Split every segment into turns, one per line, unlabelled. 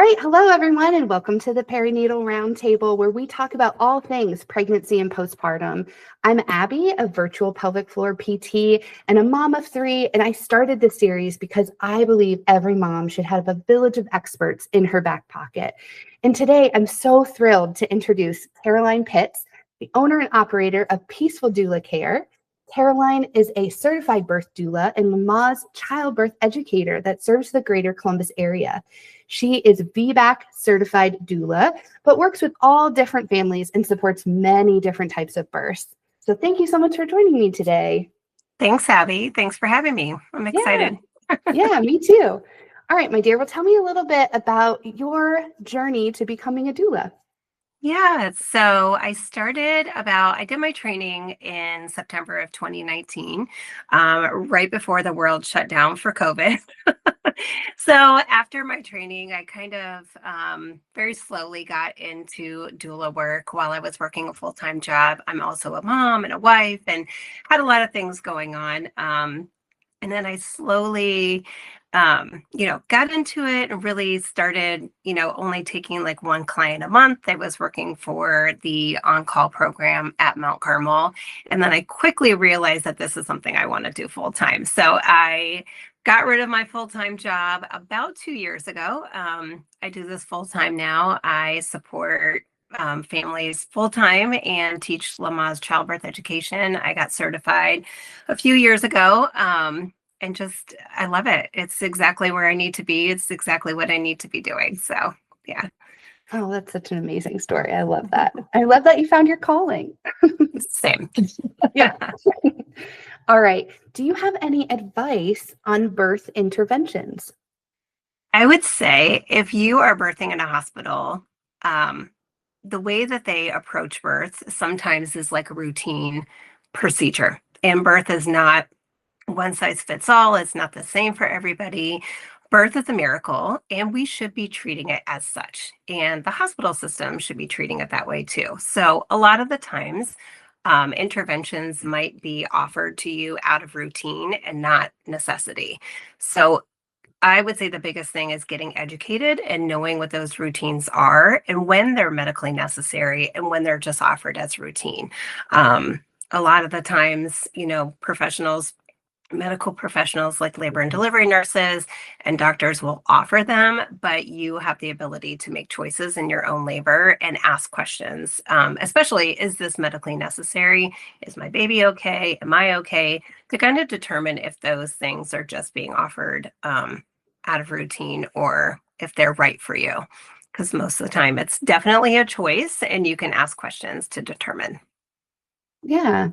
right, hello everyone, and welcome to the Perinatal Roundtable, where we talk about all things pregnancy and postpartum. I'm Abby, a virtual pelvic floor PT and a mom of three, and I started this series because I believe every mom should have a village of experts in her back pocket. And today, I'm so thrilled to introduce Caroline Pitts, the owner and operator of Peaceful Doula Care. Caroline is a certified birth doula and Lamaze childbirth educator that serves the greater Columbus area. She is B.R.A.I.N certified doula, but works with all different families and supports many different types of births. So thank you so much for joining me today.
Thanks, Abby. Thanks for having me. I'm excited.
Yeah, me too. All right, my dear, well, tell me a little bit about your journey to becoming a doula.
Yeah, so I did my training in September of 2019, right before the world shut down for COVID. So after my training, I kind of very slowly got into doula work while I was working a full-time job. I'm also a mom and a wife and had a lot of things going on. And then I slowly got into it and really started, only taking like one client a month. I was working for the on-call program at Mount Carmel. And then I quickly realized that this is something I want to do full time. So I got rid of my full-time job about 2 years ago. I do this full time now. I support families full time and teach Lamaze childbirth education. I got certified a few years ago. And just, I love it. It's exactly where I need to be. It's exactly what I need to be doing. So, yeah.
Oh, that's such an amazing story. I love that. I love that you found your calling.
Same.
Yeah. All right. Do you have any advice on birth interventions?
I would say if you are birthing in a hospital, the way that they approach birth sometimes is like a routine procedure. And birth is not one size fits all. It's not the same for everybody. Birth is a miracle, and we should be treating it as such. And the hospital system should be treating it that way too. So a lot of the times, interventions might be offered to you out of routine and not necessity. So I would say the biggest thing is getting educated and knowing what those routines are and when they're medically necessary and when they're just offered as routine. A lot of the times, medical professionals like labor and delivery nurses and doctors will offer them, but you have the ability to make choices in your own labor and ask questions, especially, is this medically necessary? Is my baby okay? Am I okay? To kind of determine if those things are just being offered out of routine or if they're right for you. Because most of the time it's definitely a choice and you can ask questions to determine.
Yeah.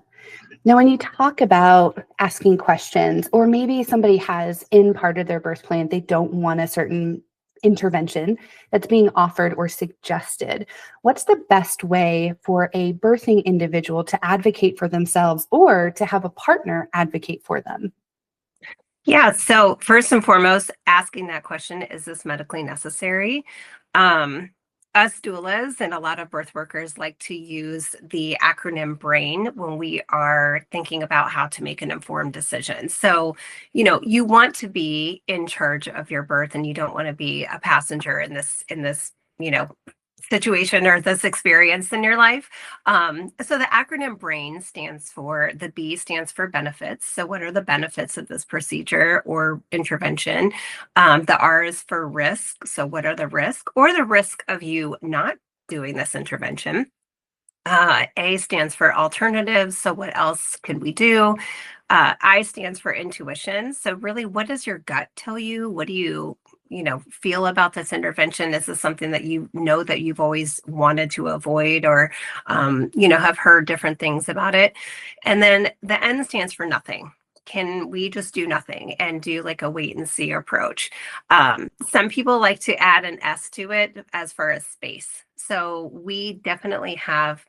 Now, when you talk about asking questions, or maybe somebody has in part of their birth plan, they don't want a certain intervention that's being offered or suggested, what's the best way for a birthing individual to advocate for themselves or to have a partner advocate for them?
Yeah, so first and foremost, asking that question, is this medically necessary? Um, Us doulas and a lot of birth workers like to use the acronym B.R.A.I.N when we are thinking about how to make an informed decision. So, you want to be in charge of your birth and you don't want to be a passenger in this, situation or this experience in your life. So the acronym B.R.A.I.N stands for, the B stands for benefits. So what are the benefits of this procedure or intervention? The R is for risk. So what are the risks or the risk of you not doing this intervention? A stands for alternatives. So what else could we do? I stands for intuition. So really, what does your gut tell you? What do you feel about this intervention? Is this something that that you've always wanted to avoid or, have heard different things about it? And then the N stands for nothing. Can we just do nothing and do like a wait and see approach? Some people like to add an S to it as far as space. So we definitely have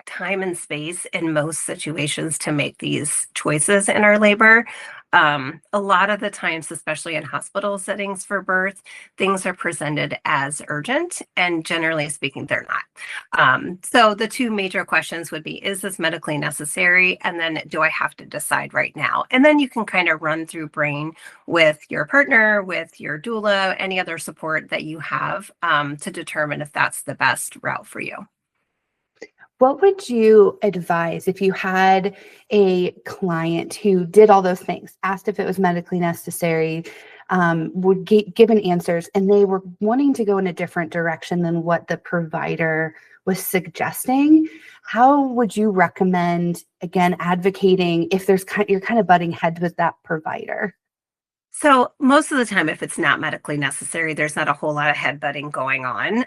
time and space in most situations to make these choices in our labor. A lot of the times, especially in hospital settings for birth, things are presented as urgent, and generally speaking, they're not. So the two major questions would be, is this medically necessary? And then do I have to decide right now? And then you can kind of run through B.R.A.I.N with your partner, with your doula, any other support that you have to determine if that's the best route for you.
What would you advise if you had a client who did all those things, asked if it was medically necessary, would given answers, and they were wanting to go in a different direction than what the provider was suggesting? How would you recommend, again, advocating if you're kind of butting heads with that provider?
So most of the time, if it's not medically necessary, there's not a whole lot of headbutting going on.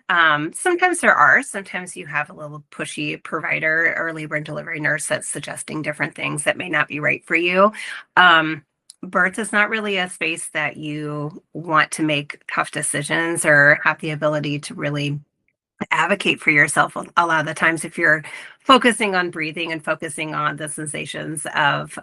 Sometimes there are. Sometimes you have a little pushy provider or labor and delivery nurse that's suggesting different things that may not be right for you. Birth is not really a space that you want to make tough decisions or have the ability to really advocate for yourself a lot of the times if you're focusing on breathing and focusing on the sensations of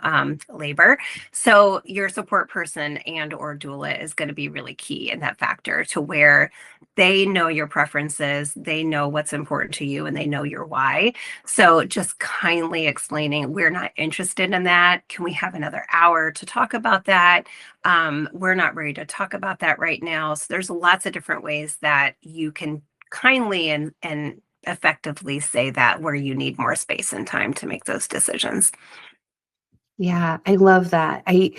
labor. So your support person and or doula is going to be really key in that factor, to where they know your preferences, they know what's important to you, and they know your why. So just kindly explaining, we're not interested in that. Can we have another hour to talk about that? We're not ready to talk about that right now. So there's lots of different ways that you can kindly and effectively say that, where you need more space and time to make those decisions.
Yeah, I love that. I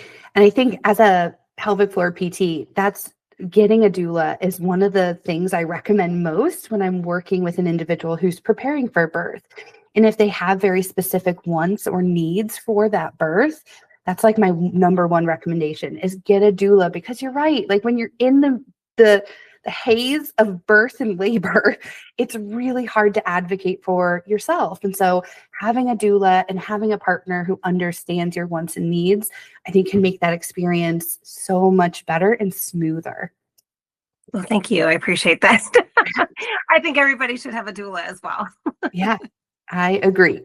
think as a pelvic floor PT, that's getting a doula is one of the things I recommend most when I'm working with an individual who's preparing for birth. And if they have very specific wants or needs for that birth, that's like my number one recommendation is get a doula, because you're right. Like when you're in the the haze of birth and labor, it's really hard to advocate for yourself. And so having a doula and having a partner who understands your wants and needs, I think can make that experience so much better and smoother.
Well, thank you. I appreciate that. I think everybody should have a doula as well.
Yeah, I agree.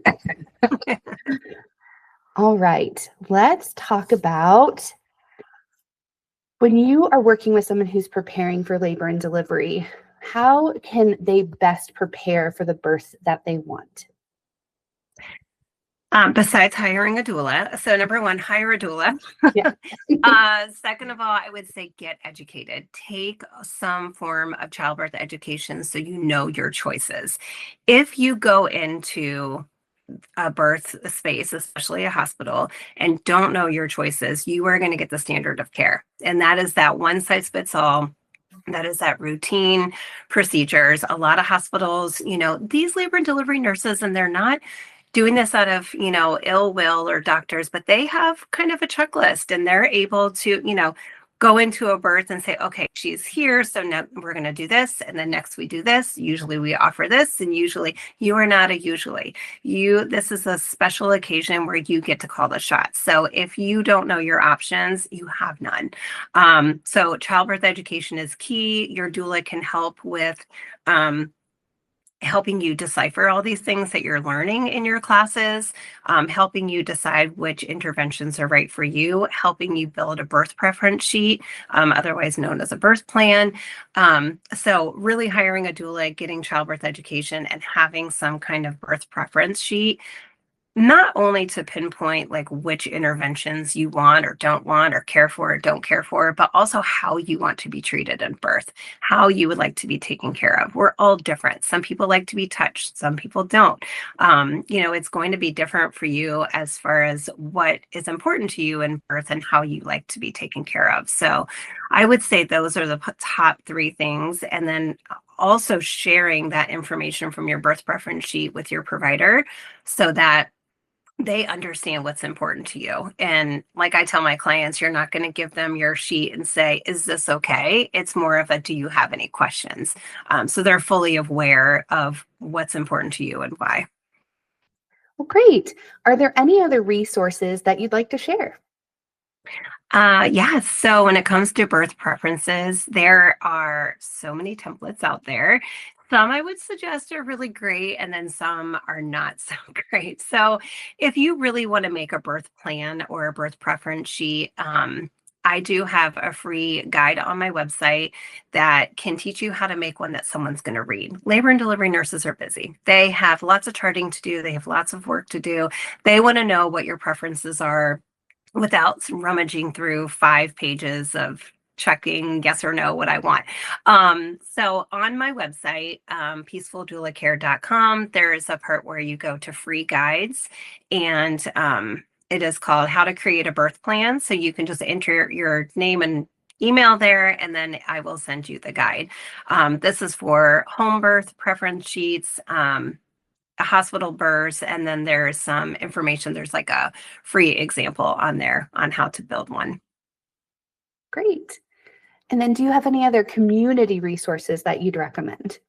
All right, let's talk about when you are working with someone who's preparing for labor and delivery, how can they best prepare for the birth that they want?
Besides hiring a doula. So number one, hire a doula.
Yeah.
Second of all, I would say get educated. Take some form of childbirth education so you know your choices. If you go into a birth space, especially a hospital, and don't know your choices, you are going to get the standard of care. And that is that one size fits all. That is that routine procedures. A lot of hospitals, these labor and delivery nurses, and they're not doing this out of, ill will or doctors, but they have kind of a checklist, and they're able to, go into a birth and say, okay, she's here, so now we're going to do this, and then next we do this. Usually we offer this, and usually you are not a usually. This is a special occasion where you get to call the shots. So if you don't know your options, you have none. So childbirth education is key. Your doula can help with helping you decipher all these things that you're learning in your classes, helping you decide which interventions are right for you, helping you build a birth preference sheet, otherwise known as a birth plan. So really hiring a doula, getting childbirth education, and having some kind of birth preference sheet, not only to pinpoint like which interventions you want or don't want or care for or don't care for, but also how you want to be treated in birth, how you would like to be taken care of. We're all different. Some people like to be touched, some people don't. It's going to be different for you as far as what is important to you in birth and how you like to be taken care of. So I would say those are the top three things. And then also sharing that information from your birth preference sheet with your provider so that they understand what's important to you. And like I tell my clients, you're not going to give them your sheet and say, is this okay? It's more of a, do you have any questions? So they're fully aware of what's important to you and why.
Well, great. Are there any other resources that you'd like to share?
Yes. So when it comes to birth preferences, there are so many templates out there. Some I would suggest are really great, and then some are not so great. So, if you really want to make a birth plan or a birth preference sheet, I do have a free guide on my website that can teach you how to make one that someone's going to read. Labor and delivery nurses are busy. They have lots of charting to do, they have lots of work to do. They want to know what your preferences are without rummaging through 5 pages of checking yes or no what I want. So on my website, peacefuldoulacare.com, there is a part where you go to free guides, and it is called How to Create a Birth Plan. So you can just enter your name and email there, and then I will send you the guide. This is for home birth preference sheets, hospital births, and then there's some information. There's like a free example on there on how to build one.
Great. And then do you have any other community resources that you'd recommend?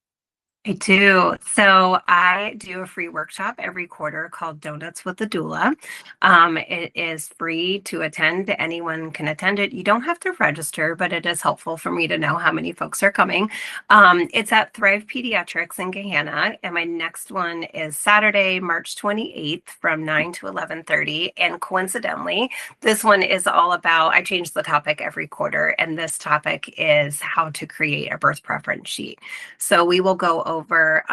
I do. So I do a free workshop every quarter called Donuts with the Doula. It is free to attend. Anyone can attend it. You don't have to register, but it is helpful for me to know how many folks are coming. It's at Thrive Pediatrics in Gahanna, and my next one is Saturday, March 28th from 9 to 11:30. And coincidentally, this one is all about, I change the topic every quarter, and this topic is how to create a birth preference sheet. So we will go over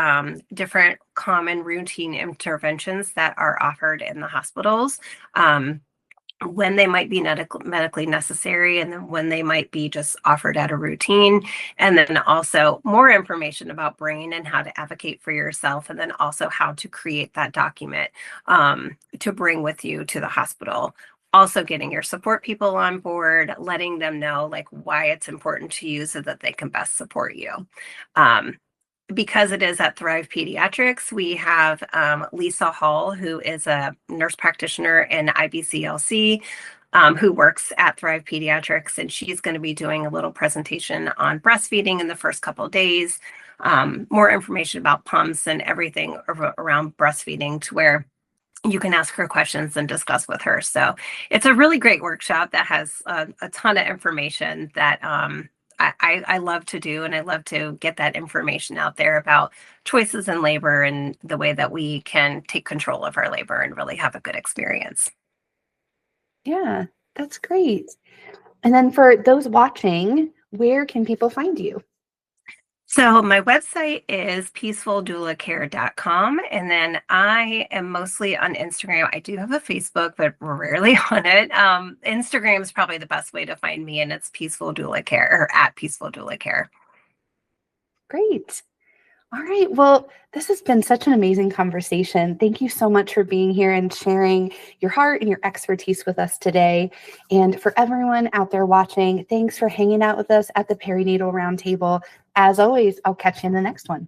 different common routine interventions that are offered in the hospitals, when they might be medically necessary, and then when they might be just offered at a routine, and then also more information about B.R.A.I.N and how to advocate for yourself, and then also how to create that document to bring with you to the hospital. Also getting your support people on board, letting them know like why it's important to you so that they can best support you. Because it is at Thrive Pediatrics, we have Lisa Hall, who is a nurse practitioner in IBCLC, who works at Thrive Pediatrics, and she's going to be doing a little presentation on breastfeeding in the first couple of days, more information about pumps and everything around breastfeeding, to where you can ask her questions and discuss with her. So it's a really great workshop that has a ton of information that I love to do, and I love to get that information out there about choices in labor and the way that we can take control of our labor and really have a good experience.
Yeah, that's great. And then for those watching, where can people find you?
So my website is peacefuldoulacare.com, and then I am mostly on Instagram. I do have a Facebook, but we're rarely on it. Instagram is probably the best way to find me, and it's Peaceful Doula Care, or at Peaceful Doula Care.
Great. All right. Well, this has been such an amazing conversation. Thank you so much for being here and sharing your heart and your expertise with us today. And for everyone out there watching, thanks for hanging out with us at the Perinatal Roundtable. As always, I'll catch you in the next one.